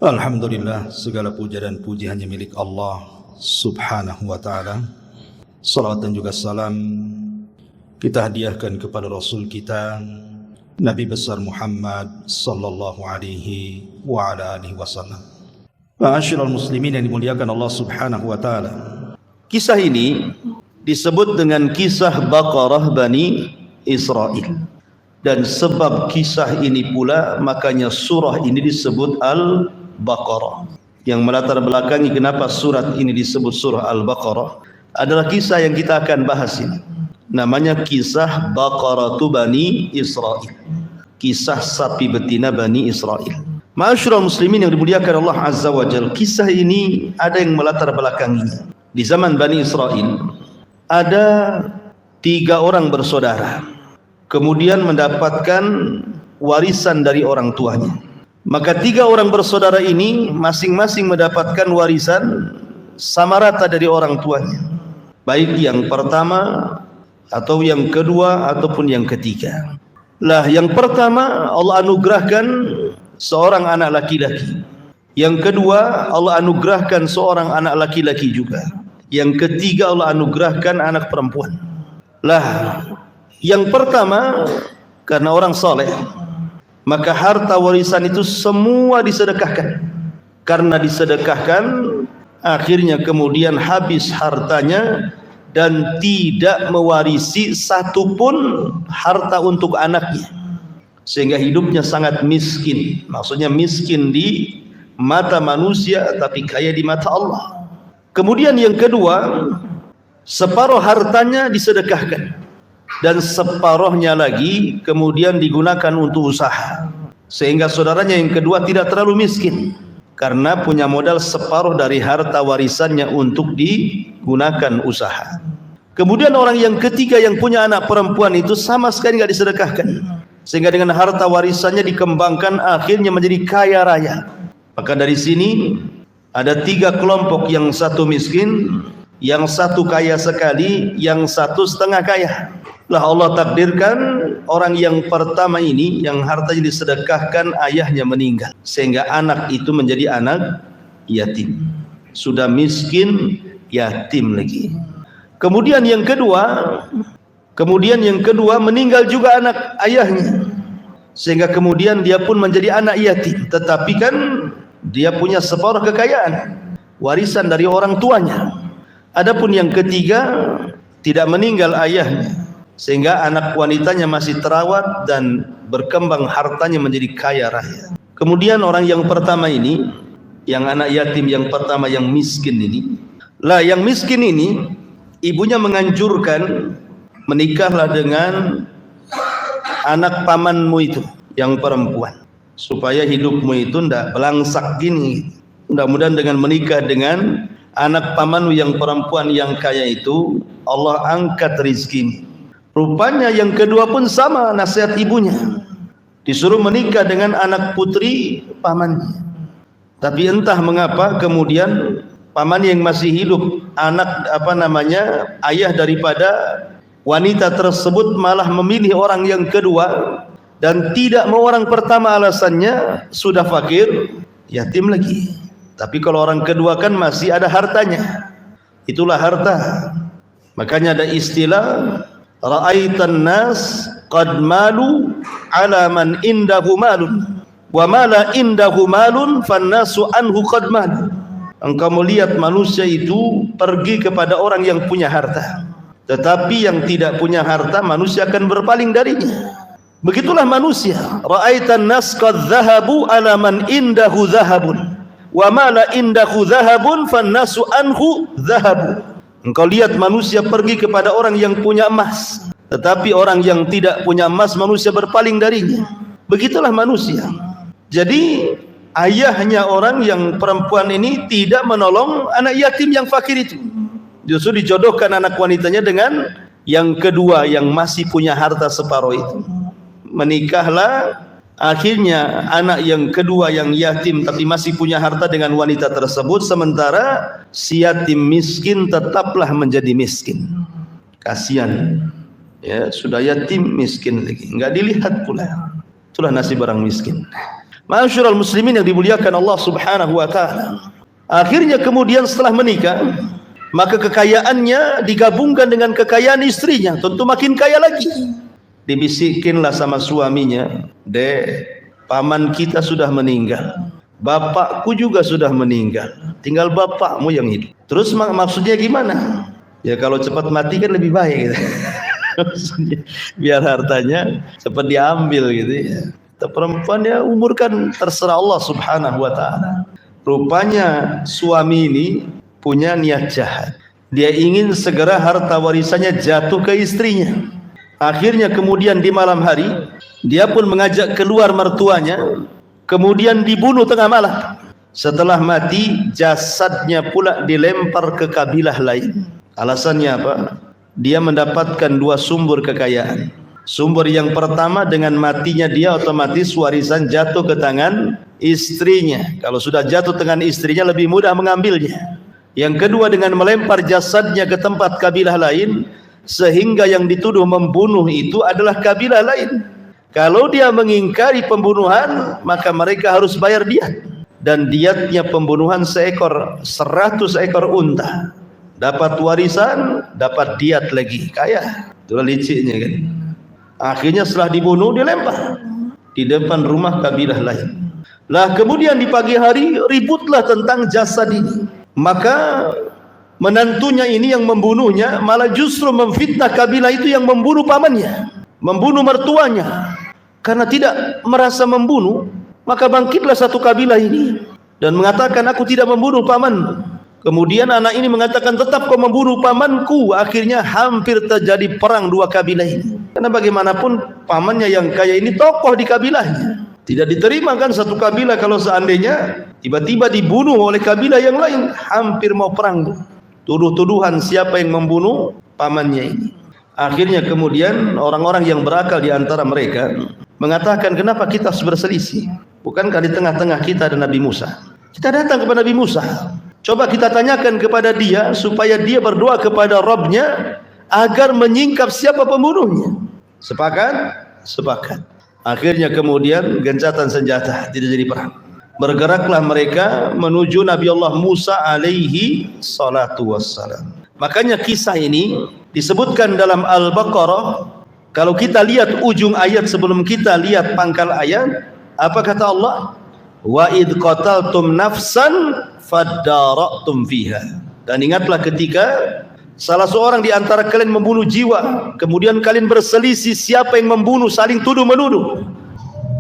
Alhamdulillah, segala puja dan puji hanya milik Allah subhanahu wa ta'ala. Salawat dan juga salam kita hadiahkan kepada Rasul kita Nabi besar Muhammad sallallahu alaihi wa ala alihi wasallam. Ma'asyiral muslimin yang dimuliakan Allah subhanahu wa ta'ala, kisah ini disebut dengan kisah Baqarah Bani Israel. Dan sebab kisah ini pula makanya surah ini disebut Al-Baqarah. Yang melatar belakangi kenapa surat ini disebut surah Al-Baqarah adalah kisah yang kita akan bahas ini. Namanya kisah Baqaratu Bani Israel, kisah sapi betina Bani Israel. Ma'asyiral muslimin yang dimuliakan Allah Azza wa Jalla, kisah ini ada yang melatar belakanginya. Di zaman Bani Israel ada 3 orang bersaudara, kemudian mendapatkan warisan dari orang tuanya. Maka 3 orang bersaudara ini masing-masing mendapatkan warisan sama rata dari orang tuanya, baik yang pertama atau yang kedua ataupun yang ketiga. Lah, yang pertama Allah anugerahkan seorang anak laki-laki. Yang kedua Allah anugerahkan seorang anak laki-laki juga. Yang ketiga Allah anugerahkan anak perempuan. Lah, yang pertama karena orang soleh, maka harta warisan itu semua disedekahkan. Karena disedekahkan, akhirnya kemudian habis hartanya dan tidak mewarisi satupun harta untuk anaknya, sehingga hidupnya sangat miskin. Maksudnya miskin di mata manusia tapi kaya di mata Allah. Kemudian yang kedua, separuh hartanya disedekahkan dan separuhnya lagi kemudian digunakan untuk usaha, sehingga saudaranya yang kedua tidak terlalu miskin karena punya modal separuh dari harta warisannya untuk digunakan usaha. Kemudian orang yang ketiga yang punya anak perempuan itu sama sekali tidak disedekahkan, sehingga dengan harta warisannya dikembangkan akhirnya menjadi kaya raya. Maka dari sini ada 3 kelompok, yang satu miskin, yang satu kaya sekali, yang satu setengah kaya. Lah, Allah takdirkan orang yang pertama ini yang hartanya disedekahkan ayahnya meninggal, sehingga anak itu menjadi anak yatim. Sudah miskin, yatim lagi. Kemudian yang kedua meninggal juga anak ayahnya, sehingga kemudian dia pun menjadi anak yatim. Tetapi kan dia punya separuh kekayaan warisan dari orang tuanya. Adapun yang ketiga tidak meninggal ayahnya, sehingga anak wanitanya masih terawat dan berkembang hartanya menjadi kaya raya. Kemudian orang yang pertama ini, yang anak yatim yang pertama, yang miskin ini, lah yang miskin ini ibunya menganjurkan menikahlah dengan anak pamanmu itu yang perempuan, supaya hidupmu itu tidak belangsak gini. Mudah-mudahan dengan menikah dengan anak pamanmu yang perempuan yang kaya itu Allah angkat rizkimu. Rupanya yang kedua pun sama nasihat ibunya, disuruh menikah dengan anak putri pamannya. Tapi entah mengapa kemudian paman yang masih hidup, anak ayah daripada wanita tersebut malah memilih orang yang kedua dan tidak mau orang pertama. Alasannya sudah fakir, yatim lagi. Tapi kalau orang kedua kan masih ada hartanya. Itulah harta. Makanya ada istilah ra'aitan nas qad malu ala man indahu malun wa mala indahu malun fannasu anhu qad malu. Engkau melihat manusia itu pergi kepada orang yang punya harta, tetapi yang tidak punya harta manusia akan berpaling darinya. Begitulah manusia. Ra'aitan nas qad dhahabu ala man indahu dhahabun wa mala indahu dhahabun fannasu anhu dhahabu. Engkau lihat manusia pergi kepada orang yang punya emas, tetapi orang yang tidak punya emas manusia berpaling darinya. Begitulah manusia. Jadi ayahnya orang yang perempuan ini tidak menolong anak yatim yang fakir itu. Justru dijodohkan anak wanitanya dengan yang kedua yang masih punya harta separuh itu. Menikahlah akhirnya anak yang kedua yang yatim tapi masih punya harta dengan wanita tersebut, sementara si yatim miskin tetaplah menjadi miskin. Kasihan, ya, sudah yatim miskin lagi, enggak dilihat pula. Itulah nasib orang miskin. Ma'asyiral muslimin yang dimuliakan Allah Subhanahu wa taala. Akhirnya kemudian setelah menikah, maka kekayaannya digabungkan dengan kekayaan istrinya, tentu makin kaya lagi. Dibisikinlah sama suaminya, "Dek, paman kita sudah meninggal, bapakku juga sudah meninggal, tinggal bapakmu yang hidup." Terus maksudnya gimana? Ya kalau cepat mati kan lebih baik gitu. Maksudnya biar hartanya cepat diambil gitu ya. Perempuan ya umur kan terserah Allah Subhanahu wa taala. Rupanya suami ini punya niat jahat. Dia ingin segera harta warisannya jatuh ke istrinya. Akhirnya kemudian di malam hari dia pun mengajak keluar mertuanya, kemudian dibunuh tengah malam. Setelah mati jasadnya pula dilempar ke kabilah lain. Alasannya apa? Dia mendapatkan dua sumber kekayaan. Sumber yang pertama, dengan matinya dia otomatis warisan jatuh ke tangan istrinya. Kalau sudah jatuh tangan istrinya lebih mudah mengambilnya. Yang kedua, dengan melempar jasadnya ke tempat kabilah lain, sehingga yang dituduh membunuh itu adalah kabilah lain. Kalau dia mengingkari pembunuhan, maka mereka harus bayar diat. Dan diatnya pembunuhan 100 ekor unta. Dapat warisan, dapat diat lagi, kaya. Itulah liciknya kan. Akhirnya setelah dibunuh dilempar di depan rumah kabilah lain. Lah kemudian di pagi hari ributlah tentang jasad ini. Maka menantunya ini yang membunuhnya malah justru memfitnah kabilah itu yang membunuh pamannya, membunuh mertuanya. Karena tidak merasa membunuh, maka bangkitlah satu kabilah ini dan mengatakan, "Aku tidak membunuh pamanmu." Kemudian anak ini mengatakan, "Tetap kau membunuh pamanku." Akhirnya hampir terjadi perang dua kabilah ini. Karena bagaimanapun pamannya yang kaya ini tokoh di kabilahnya. Tidak diterima kan satu kabilah kalau seandainya tiba-tiba dibunuh oleh kabilah yang lain. Hampir mau perang. Tuduh-tuduhan siapa yang membunuh pamannya ini. Akhirnya kemudian orang-orang yang berakal di antara mereka mengatakan, "Kenapa kita harus berselisih? Bukankah di tengah-tengah kita ada Nabi Musa? Kita datang kepada Nabi Musa. Coba kita tanyakan kepada dia supaya dia berdoa kepada Rabbnya agar menyingkap siapa pembunuhnya." Sepakat? Sepakat. Akhirnya kemudian gencatan senjata, tidak jadi perang. Bergeraklah mereka menuju Nabi Allah Musa alaihi salatu wassalam. Makanya kisah ini disebutkan dalam Al-Baqarah. Kalau kita lihat ujung ayat sebelum kita lihat pangkal ayat, apa kata Allah? "Wa id qataltum nafsan fadara'tum fiha." Dan ingatlah ketika salah seorang di antara kalian membunuh jiwa, kemudian kalian berselisih siapa yang membunuh, saling tuduh menuduh.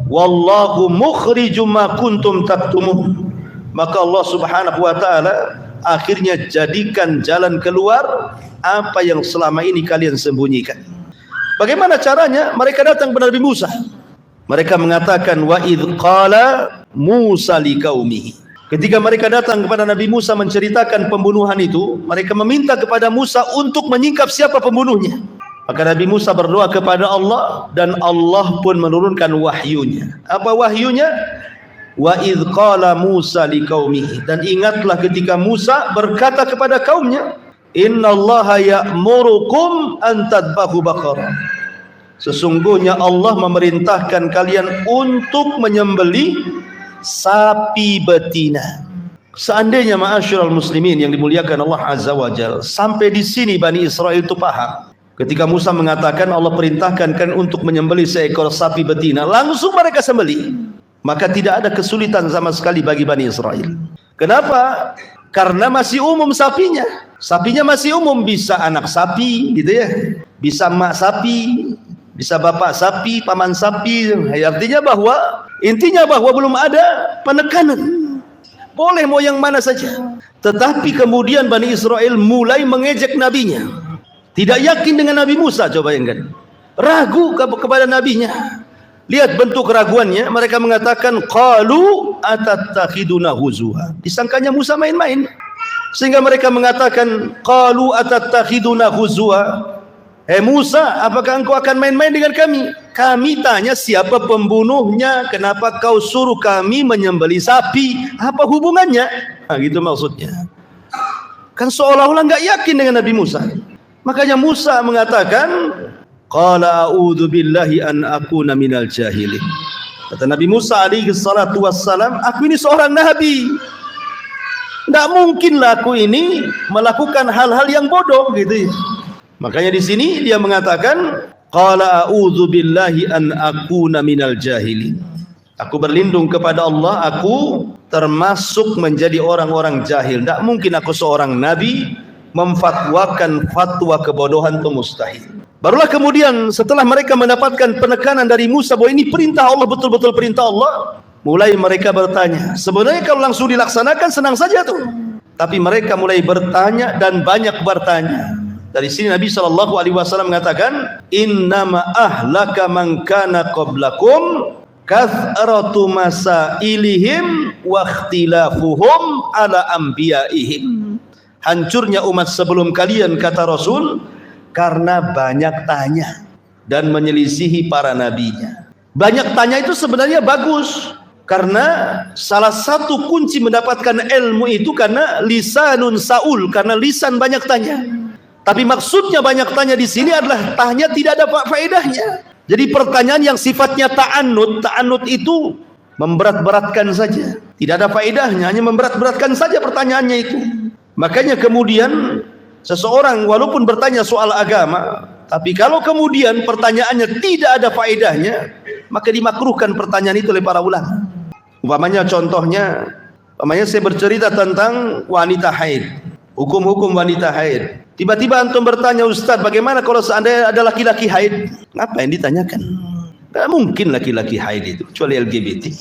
Wallahu mukhrijum ma kuntum taktumun. Maka Allah Subhanahu wa taala akhirnya jadikan jalan keluar apa yang selama ini kalian sembunyikan. Bagaimana caranya? Mereka datang kepada Nabi Musa. Mereka mengatakan, "Wa idh qala Musa liqaumihi." Ketika mereka datang kepada Nabi Musa menceritakan pembunuhan itu, mereka meminta kepada Musa untuk menyingkap siapa pembunuhnya. Maka Nabi Musa berdoa kepada Allah dan Allah pun menurunkan wahyunya. Apa wahyunya? Wa idh qala Musa liqaumihi. Dan ingatlah ketika Musa berkata kepada kaumnya, "Innallaha ya'murukum an tadbahu baqarah." Sesungguhnya Allah memerintahkan kalian untuk menyembelih sapi betina. Seandainya ma'asyiral muslimin yang dimuliakan Allah Azza wa Jalla, sampai di sini Bani Israel itu paham. Ketika Musa mengatakan Allah perintahkan kan untuk menyembelih seekor sapi betina, langsung mereka sembelih. Maka tidak ada kesulitan sama sekali bagi Bani Israel. Kenapa? Karena masih umum sapinya. Sapinya masih umum, bisa anak sapi gitu ya, bisa mak sapi, bisa bapak sapi, paman sapi. Artinya bahwa intinya bahwa belum ada penekanan. Boleh mau yang mana saja. Tetapi kemudian Bani Israel mulai mengejek nabinya. Tidak yakin dengan Nabi Musa, coba bayangkan. Ragu kepada nabinya. Lihat bentuk keraguannya. Mereka mengatakan, qalu atattakhiduna huzwa. Disangkanya Musa main-main. Sehingga mereka mengatakan, qalu atattakhiduna huzwa. Musa, apakah engkau akan main-main dengan kami? Kami tanya siapa pembunuhnya, kenapa kau suruh kami menyembelih sapi? Apa hubungannya? Nah, gitu maksudnya. Kan seolah-olah enggak yakin dengan Nabi Musa. Makanya Musa mengatakan, qala a'udzu billahi an akuna minal jahilin. Kata Nabi Musa alaihi salatu wassalam, aku ini seorang nabi. Tidak mungkinlah aku ini melakukan hal-hal yang bodoh gitu ya. Makanya di sini dia mengatakan, qala a'udzu billahi an akuna minal jahilin. Aku berlindung kepada Allah, aku termasuk menjadi orang-orang jahil. Tidak mungkin aku seorang nabi memfatwakan fatwa kebodohan, itu mustahil. Barulah kemudian setelah mereka mendapatkan penekanan dari Musa bahwa ini perintah Allah, betul-betul perintah Allah, mulai mereka bertanya. Sebenarnya kalau langsung dilaksanakan senang saja tuh, tapi mereka mulai bertanya dan banyak bertanya. Dari sini Nabi SAW mengatakan, innama ahlaka man kana qablakum kathratu masailihim wa ikhtilafuhum ala anbiyaihim. Hancurnya umat sebelum kalian, kata Rasul, karena banyak tanya dan menyelisihi para nabinya. Banyak tanya itu sebenarnya bagus, karena salah satu kunci mendapatkan ilmu itu karena lisanun saul, karena lisan banyak tanya. Tapi maksudnya banyak tanya di sini adalah tanya tidak ada faedahnya. Jadi pertanyaan yang sifatnya ta'annud itu memberat-beratkan saja, tidak ada faedahnya, hanya memberat-beratkan saja pertanyaannya itu. Makanya kemudian seseorang walaupun bertanya soal agama, tapi kalau kemudian pertanyaannya tidak ada faedahnya, maka dimakruhkan pertanyaan itu oleh para ulama. Umpamanya saya bercerita tentang wanita haid, hukum-hukum wanita haid. Tiba-tiba antum bertanya, Ustaz, bagaimana kalau seandainya ada laki-laki haid? Ngapain ditanyakan? Tidak mungkin laki-laki haid itu, kecuali LGBT.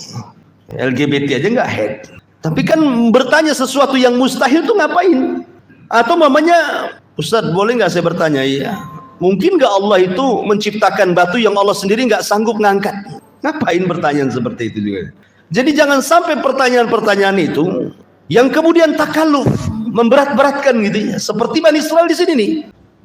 LGBT aja nggak haid. Tapi kan bertanya sesuatu yang mustahil itu ngapain? Atau mamanya, Ustaz, boleh nggak saya bertanya? Iya. Mungkin nggak Allah itu menciptakan batu yang Allah sendiri nggak sanggup ngangkat? Ngapain pertanyaan seperti itu juga? Jadi jangan sampai pertanyaan-pertanyaan itu yang kemudian takalluf, memberat-beratkan gitu ya. Seperti Bani Israil di sini nih.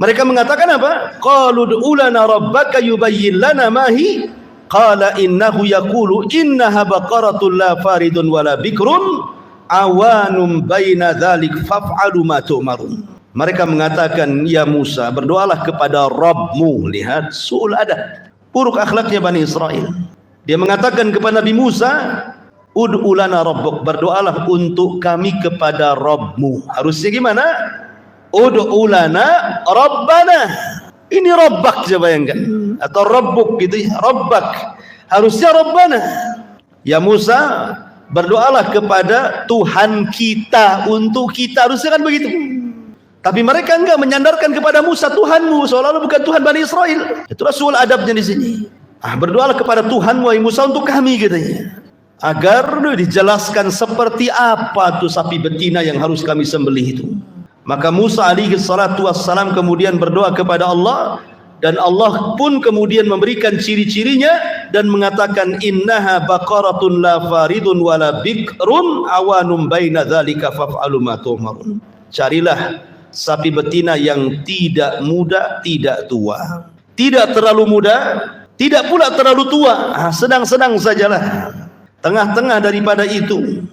Mereka mengatakan apa? Qalu ud'u lana rabbaka yubayyin lana ma hi. Qala innahu yaqulu innaha baqaratun la faridun wala bikrun awanum baina dzalik faf'alu ma tu'marun. Mereka mengatakan, ya Musa, berdoalah kepada Rabbmu. Lihat su'ul adab, buruk akhlaknya Bani Israil. Dia mengatakan kepada Nabi Musa, ud'u lana rabbuk, berdoalah untuk kami kepada Rabbmu. Harusnya gimana? Ud'u lana rabbana. Ini Rabbak, coba bayangkan, atau Rabbuk gitu ya, Rabbak. Harusnya Rabbana. Ya Musa, berdoalah kepada Tuhan kita untuk kita, harusnya kan begitu. Tapi mereka enggak, menyandarkan kepada Musa, Tuhanmu, seolah-olah bukan Tuhan Bani Israil. Itulah soal adabnya di sini. Berdoalah kepada Tuhanmu, wahai Musa, untuk kami katanya, agar dijelaskan seperti apa tuh sapi betina yang harus kami sembelih itu. Maka Musa alaihi salatu wassalam kemudian berdoa kepada Allah, dan Allah pun kemudian memberikan ciri-cirinya dan mengatakan, innaha baqaratun la faridun wala bikrun awanum baina dzalika faf'alu ma tu'marun. Carilah sapi betina yang tidak muda, tidak tua, tidak terlalu muda, tidak pula terlalu tua, sedang-sedang sajalah, tengah-tengah daripada itu.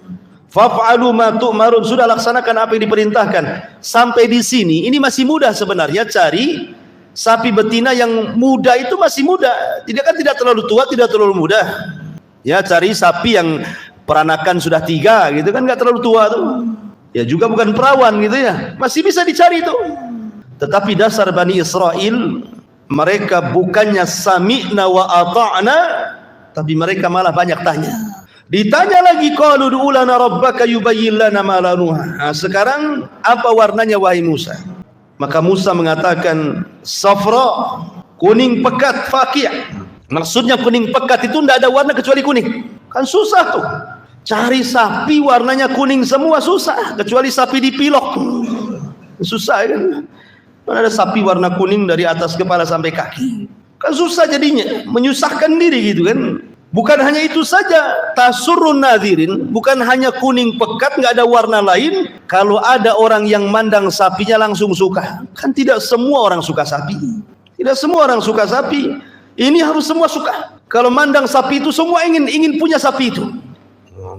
Faf'alu ma tu'marun, sudah laksanakan apa yang diperintahkan. Sampai di sini ini masih mudah sebenarnya, cari sapi betina yang muda, itu masih muda, tidak terlalu tua, tidak terlalu muda. Ya, cari sapi yang peranakan sudah 3 gitu kan, nggak terlalu tua tuh. Ya juga bukan perawan gitu ya, masih bisa dicari tuh. Tetapi dasar Bani Israil, mereka bukannya sami'na wa ata'na, tapi mereka malah banyak tanya. Ditanya lagi, qalu ud'u lana rabbaka yubayyin lana ma lanuha. Sekarang apa warnanya wahai Musa? Maka Musa mengatakan, safra, kuning pekat, faqih. Maksudnya kuning pekat itu tidak ada warna kecuali kuning. Kan susah tuh, cari sapi warnanya kuning semua, susah. Kecuali sapi dipilok, susah kan. Mana ada sapi warna kuning dari atas kepala sampai kaki, kan susah jadinya, menyusahkan diri gitu kan. Bukan hanya itu saja, tasurrun nadhirin, bukan hanya kuning pekat, nggak ada warna lain. Kalau ada orang yang mandang sapinya langsung suka, kan tidak semua orang suka sapi. Tidak semua orang suka sapi. Ini harus semua suka. Kalau mandang sapi itu semua ingin punya sapi itu.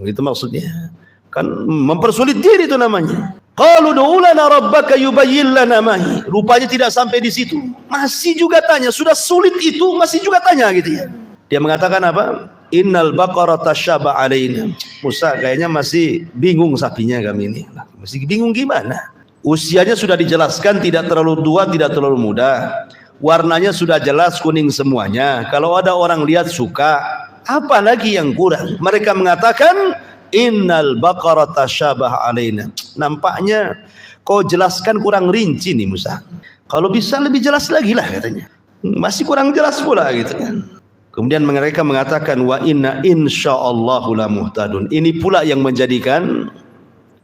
Gitu maksudnya. Kan mempersulit diri itu namanya. Qalu ud'u lana rabbaka yubayyin lana ma hi. Rupanya tidak sampai di situ, masih juga tanya. Sudah sulit itu masih juga tanya gitu ya. Dia mengatakan apa? innal baqara tasyaba alaina. Musa kayaknya masih bingung sapinya kami ini. Masih bingung gimana? Usianya sudah dijelaskan, tidak terlalu tua, tidak terlalu muda. Warnanya sudah jelas kuning semuanya. Kalau ada orang lihat suka, apa lagi yang kurang? Mereka mengatakan innal baqara tasyabah alaina. Nampaknya kau jelaskan kurang rinci nih Musa. Kalau bisa lebih jelas lagi lah katanya. Masih kurang jelas pula gitu kan. Kemudian mereka mengatakan wa inna insyaallahu la muhtadun. Ini pula yang menjadikan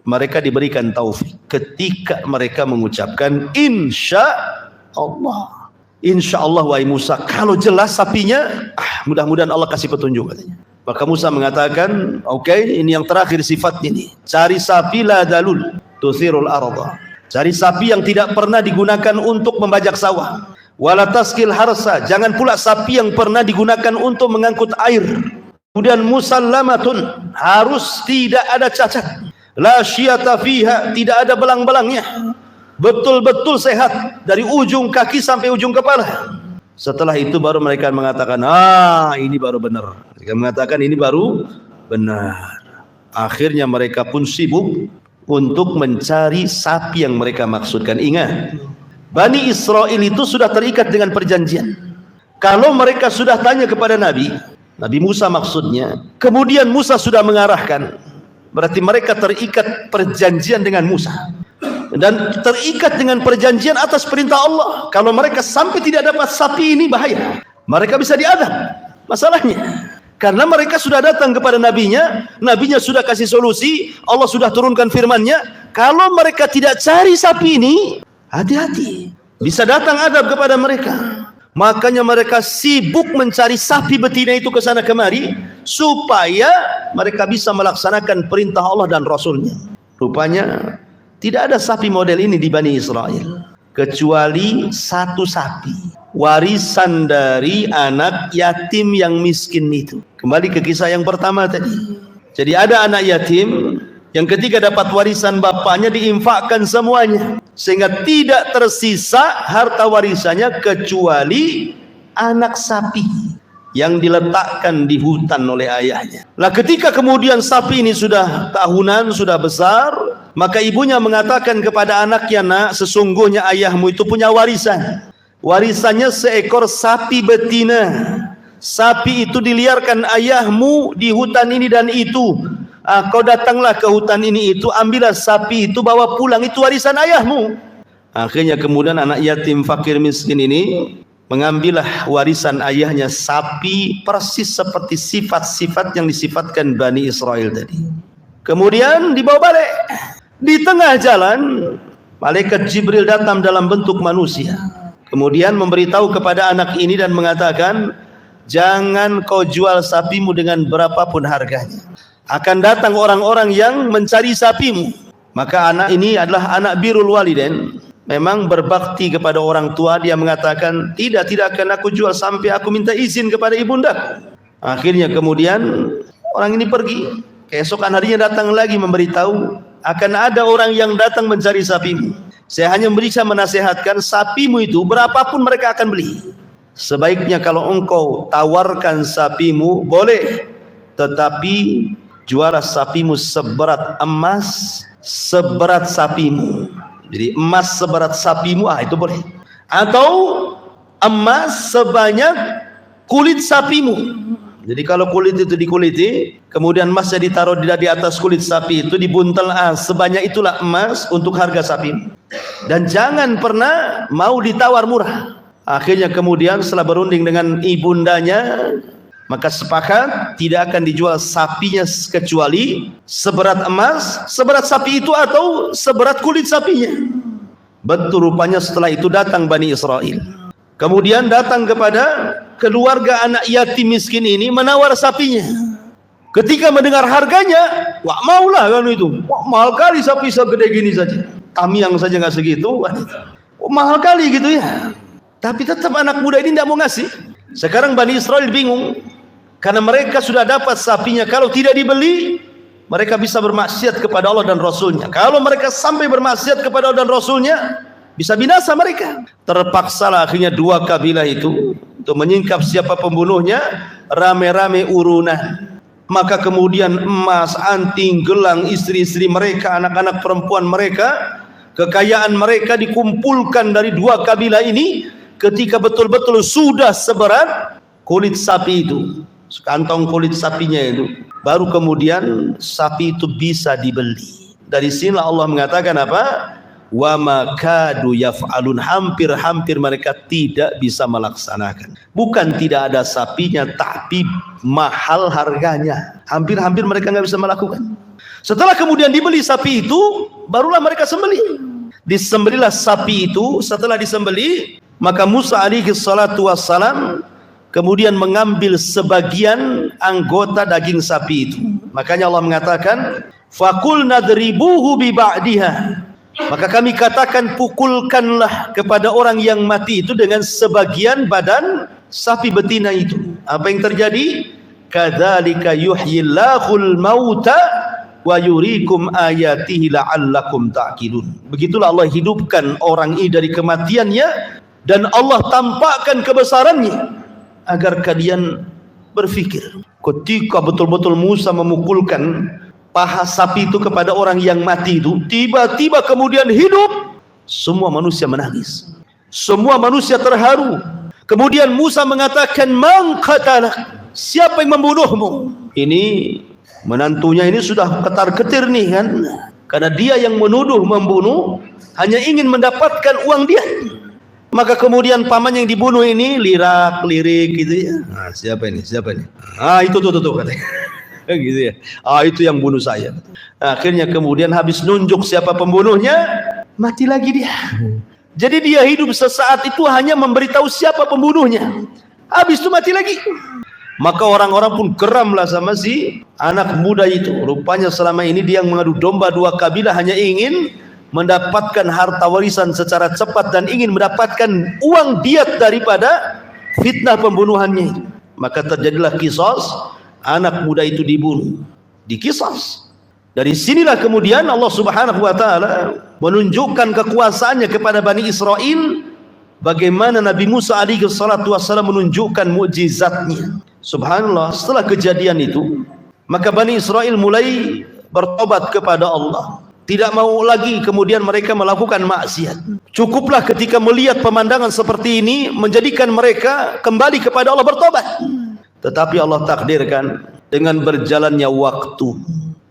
mereka diberikan taufik ketika mereka mengucapkan insya Allah. Insya Allah wahai Musa, kalau jelas sapinya, mudah-mudahan Allah kasih petunjuk katanya. Maka Musa mengatakan, oke, ini yang terakhir sifatnya nih. Cari sapi la dalul tusirul arda. Cari sapi yang tidak pernah digunakan untuk membajak sawah. Wala taskil harsa, jangan pula sapi yang pernah digunakan untuk mengangkut air. Kemudian musallamatun, harus tidak ada cacat. La syiyata fiha, tidak ada belang-belangnya. Betul-betul sehat dari ujung kaki sampai ujung kepala. Setelah itu baru mereka mengatakan, ini baru benar. Mereka mengatakan ini baru benar. Akhirnya mereka pun sibuk untuk mencari sapi yang mereka maksudkan. Ingat, Bani Israel itu sudah terikat dengan perjanjian. Kalau mereka sudah tanya kepada Nabi Musa maksudnya, kemudian Musa sudah mengarahkan, berarti mereka terikat perjanjian dengan Musa. Dan terikat dengan perjanjian atas perintah Allah. Kalau mereka sampai tidak dapat sapi ini bahaya. Mereka bisa diadab. Masalahnya, karena mereka sudah datang kepada nabinya sudah kasih solusi, Allah sudah turunkan firman-Nya, kalau mereka tidak cari sapi ini, hati-hati, bisa datang adab kepada mereka. Makanya mereka sibuk mencari sapi betina itu ke sana kemari, supaya mereka bisa melaksanakan perintah Allah dan Rasul-Nya. Rupanya tidak ada sapi model ini di Bani Israel, kecuali satu sapi, warisan dari anak yatim yang miskin itu. Kembali ke kisah yang pertama tadi. Jadi ada anak yatim yang ketika dapat warisan bapaknya diinfakkan semuanya, sehingga tidak tersisa harta warisannya kecuali anak sapi yang diletakkan di hutan oleh ayahnya. Nah, ketika kemudian sapi ini sudah tahunan, sudah besar, maka ibunya mengatakan kepada anaknya, nak, sesungguhnya ayahmu itu punya warisan. Warisannya seekor sapi betina. Sapi itu diliarkan ayahmu di hutan ini dan itu. Kau datanglah ke hutan ini itu, ambillah sapi itu, bawa pulang, itu warisan ayahmu. Akhirnya kemudian anak yatim fakir miskin ini mengambillah warisan ayahnya, sapi persis seperti sifat-sifat yang disifatkan Bani Israel tadi. Kemudian dibawa balik. Di tengah jalan, malaikat Jibril datang dalam bentuk manusia. Kemudian memberitahu kepada anak ini dan mengatakan, jangan kau jual sapimu dengan berapapun harganya. Akan datang orang-orang yang mencari sapimu. Maka anak ini adalah anak birrul walidain, memang berbakti kepada orang tua. Dia mengatakan, tidak akan aku jual sampai aku minta izin kepada ibundaku. Akhirnya kemudian orang ini pergi. Keesokan harinya datang lagi memberitahu, akan ada orang yang datang mencari sapimu. Saya hanya bisa menasehatkan, sapimu itu berapapun mereka akan beli. Sebaiknya kalau engkau tawarkan sapimu, boleh, tetapi jualah sapimu seberat emas, seberat sapimu. Jadi emas seberat sapimu, itu boleh. Atau emas sebanyak kulit sapimu. Jadi kalau kulit itu dikuliti, kemudian emasnya ditaruh di atas kulit sapi itu, dibuntel, sebanyak itulah emas untuk harga sapimu. Dan jangan pernah mau ditawar murah. Akhirnya kemudian setelah berunding dengan ibundanya, maka sepakat tidak akan dijual sapinya kecuali seberat emas, seberat sapi itu atau seberat kulit sapinya. Betul, rupanya setelah itu datang Bani Israel. Kemudian datang kepada keluarga anak yatim miskin ini menawar sapinya. Ketika mendengar harganya, wah maulah kan itu. Wah, mahal kali sapi segede gini saja. Tamiang saja nggak segitu. Mahal kali gitu ya. Tapi tetap anak muda ini tidak mau ngasih. Sekarang Bani Israel bingung. Karena mereka sudah dapat sapinya, kalau tidak dibeli, mereka bisa bermaksiat kepada Allah dan Rasulnya. Kalau mereka sampai bermaksiat kepada Allah dan Rasulnya, bisa binasa mereka. Terpaksalah akhirnya dua kabilah itu untuk menyingkap siapa pembunuhnya, rame-rame urunan. Maka kemudian emas, anting, gelang istri-istri mereka, anak-anak perempuan mereka, kekayaan mereka dikumpulkan dari dua kabilah ini. Ketika betul-betul sudah seberat kulit sapi itu, kantong kulit sapinya itu, baru kemudian sapi itu bisa dibeli. Dari sinilah Allah mengatakan apa? Wa ma kadu yaf'alun, hampir-hampir mereka tidak bisa melaksanakan. Bukan tidak ada sapinya, tapi mahal harganya. Hampir-hampir mereka nggak bisa melakukan. Setelah kemudian dibeli sapi itu, barulah mereka sembelih. Disembelilah sapi itu. Setelah disembeli, maka Musa alaihi salatu wassalam kemudian mengambil sebagian anggota daging sapi itu. Makanya Allah mengatakan, faqul nadribuhu bi ba'diha. Maka kami katakan, pukulkanlah kepada orang yang mati itu dengan sebagian badan sapi betina itu. Apa yang terjadi? Kadzalika yuhyillahul mauta wa yuriikum ayatihi la'allakum ta'qilun. Begitulah Allah hidupkan orang ini dari kematiannya, dan Allah tampakkan kebesarannya agar kalian berfikir. Ketika betul-betul Musa memukulkan paha sapi itu kepada orang yang mati itu, tiba-tiba kemudian hidup. Semua manusia menangis, semua manusia terharu. Kemudian Musa mengatakan, man qatalak, siapa yang membunuhmu? Ini menantunya ini sudah ketar-ketir nih kan, karena dia yang menuduh membunuh hanya ingin mendapatkan uang dia. Maka kemudian paman yang dibunuh ini lirak-lirik gitu ya. Nah, siapa ini? Siapa ini? Ah, itu tuh katanya. Gitu ya. Ah, itu yang bunuh saya. Akhirnya kemudian habis nunjuk siapa pembunuhnya, mati lagi dia. Jadi dia hidup sesaat itu hanya memberitahu siapa pembunuhnya. Habis itu mati lagi. Maka orang-orang pun geramlah sama si anak muda itu. Rupanya selama ini dia yang mengadu domba dua kabilah hanya ingin mendapatkan harta warisan secara cepat dan ingin mendapatkan uang diat daripada fitnah pembunuhannya. Maka terjadilah kisos. Anak muda itu dibunuh, dikisas. Dari sinilah kemudian Allah Subhanahu wa taala menunjukkan kekuasaannya kepada Bani Israel, bagaimana Nabi Musa alaihi salatu wasallam menunjukkan mukjizatnya. Subhanallah, setelah kejadian itu, maka Bani Israel mulai bertobat kepada Allah. Tidak mau lagi kemudian mereka melakukan maksiat. Cukuplah ketika melihat pemandangan seperti ini menjadikan mereka kembali kepada Allah, bertobat. Tetapi Allah takdirkan dengan berjalannya waktu,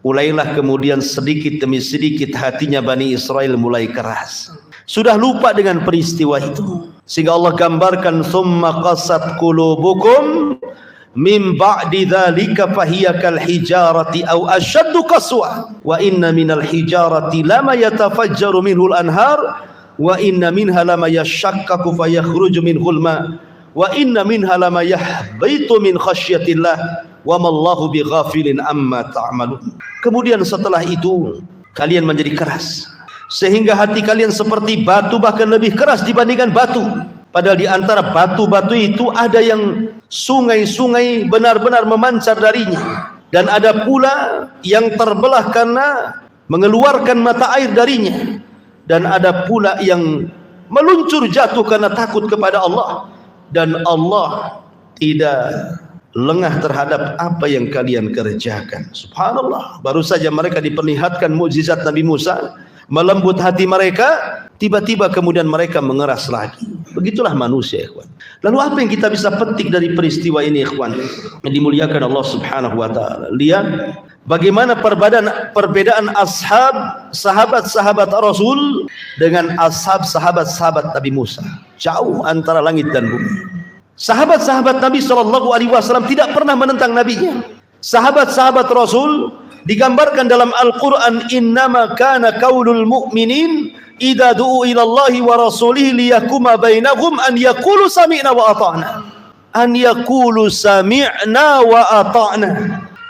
mulailah kemudian sedikit demi sedikit hatinya Bani Israel mulai keras. Sudah lupa dengan peristiwa itu. Sehingga Allah gambarkan, summa qasat qulubukum min ba'di dzalika fahiya kal hijarati aw ashaddu qaswa wa inna minal hijarati lama yatafajjaru minhul anhar wa inna minha lama yashakkaku fayakhruju minhul ma' wa inna minha lama yahbitu min khasyatillah wa mallahu bighafilin amma ta'malun. Kemudian setelah itu kalian menjadi keras sehingga hati kalian seperti batu, bahkan lebih keras dibandingkan batu. Padahal di antara batu-batu itu ada yang sungai-sungai benar-benar memancar darinya, dan ada pula yang terbelah karena mengeluarkan mata air darinya, dan ada pula yang meluncur jatuh karena takut kepada Allah. Dan Allah tidak lengah terhadap apa yang kalian kerjakan. Subhanallah, baru saja mereka diperlihatkan mukjizat Nabi Musa, melembut hati mereka, tiba-tiba kemudian mereka mengeras lagi. Begitulah manusia, ikhwan. Lalu apa yang kita bisa petik dari peristiwa ini, ikhwan, yang dimuliakan Allah Subhanahu wa taala? Lihat bagaimana perbedaan sahabat-sahabat Rasul dengan sahabat-sahabat Nabi Musa. Jauh antara langit dan bumi. Sahabat-sahabat Nabi SAW tidak pernah menentang Nabinya. Sahabat-sahabat Rasul digambarkan dalam Al-Quran, innama kana qaulul mu'minin idza du'u ila Allahi wa rasulihi liyahkuma bainahum an yaqulu sami'na wa ata'na. An yaqulu sami'na wa ata'na.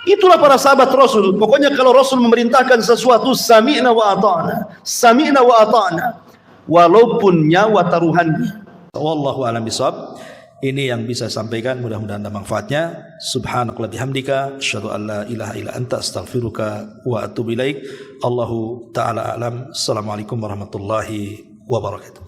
Itulah para sahabat Rasul. Pokoknya kalau Rasul memerintahkan sesuatu, sami'na wa ata'na, sami'na wa ata'na, walaupun nyawa taruhannya. Wallahu a'lam bishawab. Ini yang bisa sampaikan, mudah-mudahan ada manfaatnya. Subhanakallahumma bihamdika asyhadu an la ilaha illa anta astaghfiruka wa atubu ilaik. Allahu taala a'lam. Assalamualaikum warahmatullahi wabarakatuh.